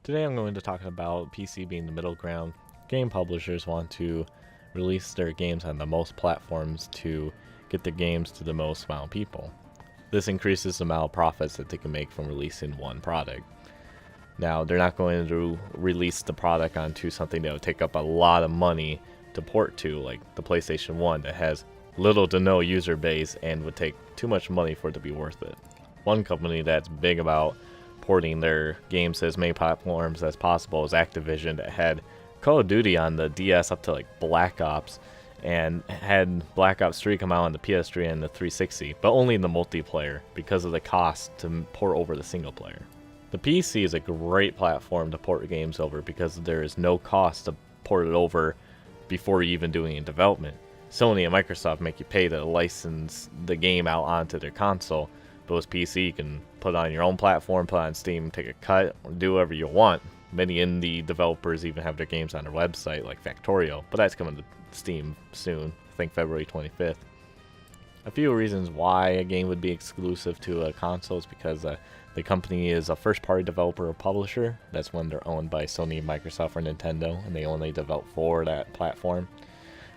Today I'm going to talk about PC being the middle ground. Game publishers want to release their games on the most platforms to get their games to the most amount of people. This increases the amount of profits that they can make from releasing one product. Now, they're not going to release the product onto something that would take up a lot of money to port to, like the PlayStation 1 that has little to no user base and would take too much money for it to be worth it. One company that's big about porting their games to as many platforms as possible is Activision, that had Call of Duty on the DS up to like Black Ops, and had Black Ops 3 come out on the PS3 and the 360, but only in the multiplayer because of the cost to port over the single player. The PC is a great platform to port games over because there is no cost to port it over before you even doing development. Sony and Microsoft make you pay to license the game out onto their console, but with PC you can put it on your own platform, put it on Steam, take a cut, or do whatever you want. Many indie developers even have their games on their website, like Factorio, but that's coming to Steam soon, I think February 25th. A few reasons why a game would be exclusive to a console is because the company is a first-party developer or publisher. That's when they're owned by Sony, Microsoft, or Nintendo, and they only develop for that platform.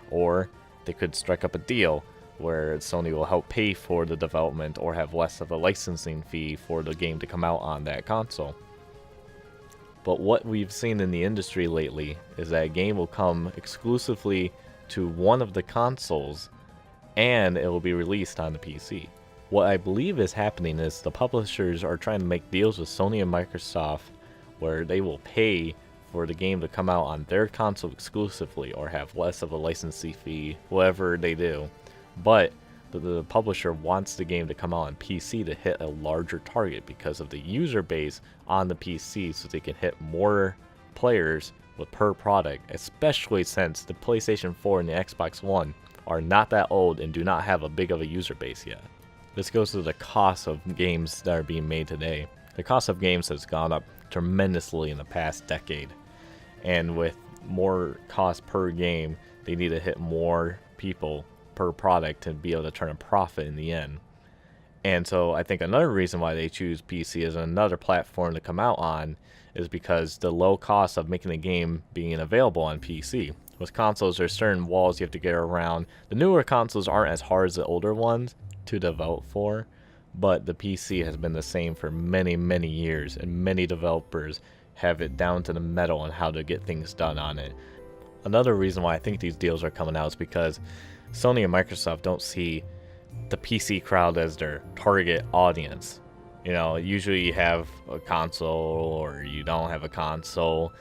Or they could strike up a deal where Sony will help pay for the development or have less of a licensing fee for the game to come out on that console. But what we've seen in the industry lately is that a game will come exclusively to one of the consoles and it will be released on the PC. What I believe is happening is the publishers are trying to make deals with Sony and Microsoft where they will pay for the game to come out on their console exclusively or have less of a licensing fee, whatever they do. But the publisher wants the game to come out on PC to hit a larger target because of the user base on the PC, so they can hit more players with per product, especially since the PlayStation 4 and the Xbox One are not that old and do not have a big of a user base yet. This goes to the cost of games that are being made today. The cost of games has gone up tremendously in the past decade, and with more cost per game, they need to hit more people per product to be able to turn a profit in the end. And so I think another reason why they choose PC as another platform to come out on is because the low cost of making a game being available on PC. With consoles, there's certain walls you have to get around. The newer consoles aren't as hard as the older ones to develop for, but the PC has been the same for many years, and many developers have it down to the metal on how to get things done on it. Another reason why I think these deals are coming out is because Sony and Microsoft don't see the PC crowd as their target audience. You know, usually you have a console or you don't have a console.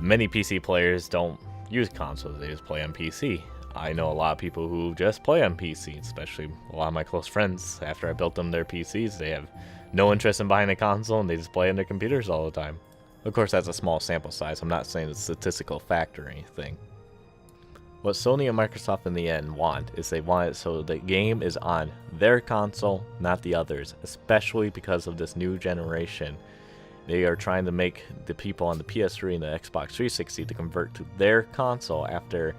Many PC players don't use consoles, they just play on PC. I know a lot of people who just play on PC, especially a lot of my close friends. After I built them their PCs, they have no interest in buying a console and they just play on their computers all the time. Of course, that's a small sample size. I'm not saying it's a statistical fact or anything. What Sony and Microsoft in the end want is they want it so the game is on their console, not the others, especially because of this new generation. They are trying to make the people on the PS3 and the Xbox 360 to convert to their console after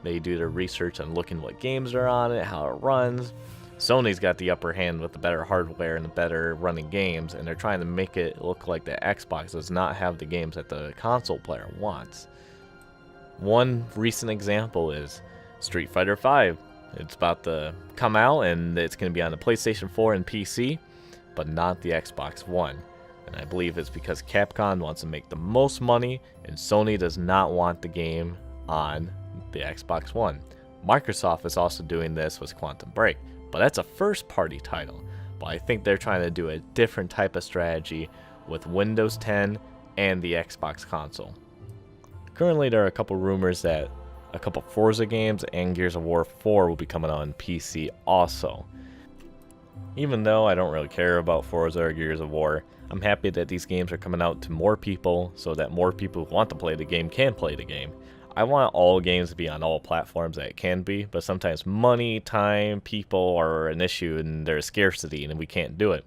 they do their research and looking what games are on it, how it runs. Sony's got the upper hand with the better hardware and the better running games, and they're trying to make it look like the Xbox does not have the games that the console player wants. One recent example is Street Fighter V. It's about to come out and it's going to be on the PlayStation 4 and PC, but not the Xbox One. And I believe it's because Capcom wants to make the most money and Sony does not want the game on the Xbox One. Microsoft is also doing this with Quantum Break, but that's a first-party title. But I think they're trying to do a different type of strategy with Windows 10 and the Xbox console. Currently, there are a couple rumors that a couple Forza games and Gears of War 4 will be coming on PC also. Even though I don't really care about Forza or Gears of War, I'm happy that these games are coming out to more people so that more people who want to play the game can play the game. I want all games to be on all platforms that it can be, but sometimes money, time, people are an issue and there's scarcity and we can't do it.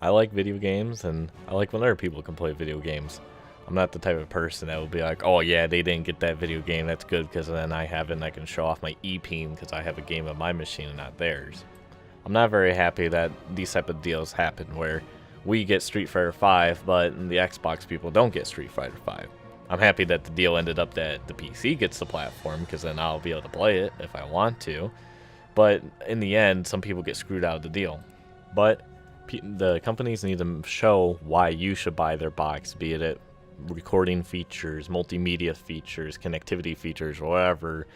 I like video games and I like when other people can play video games. I'm not the type of person that will be like, oh yeah, they didn't get that video game, that's good because then I have it and I can show off my e-peen because I have a game on my machine and not theirs. I'm not very happy that these type of deals happen where we get Street Fighter 5, but the Xbox people don't get Street Fighter 5. I'm happy that the deal ended up that the PC gets the platform, because then I'll be able to play it if I want to. But in the end, some people get screwed out of the deal. But the companies need to show why you should buy their box, be it recording features, multimedia features, connectivity features, whatever,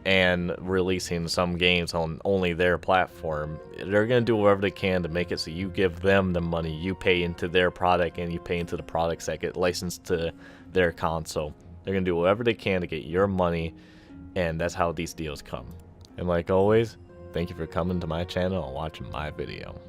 and releasing some games on only their platform. They're going to do whatever they can to make it so you give them the money, you pay into their product, and you pay into the products that get licensed to their console. They're going to do whatever they can to get your money, and that's how these deals come. And like always, thank you for coming to my channel and watching my video.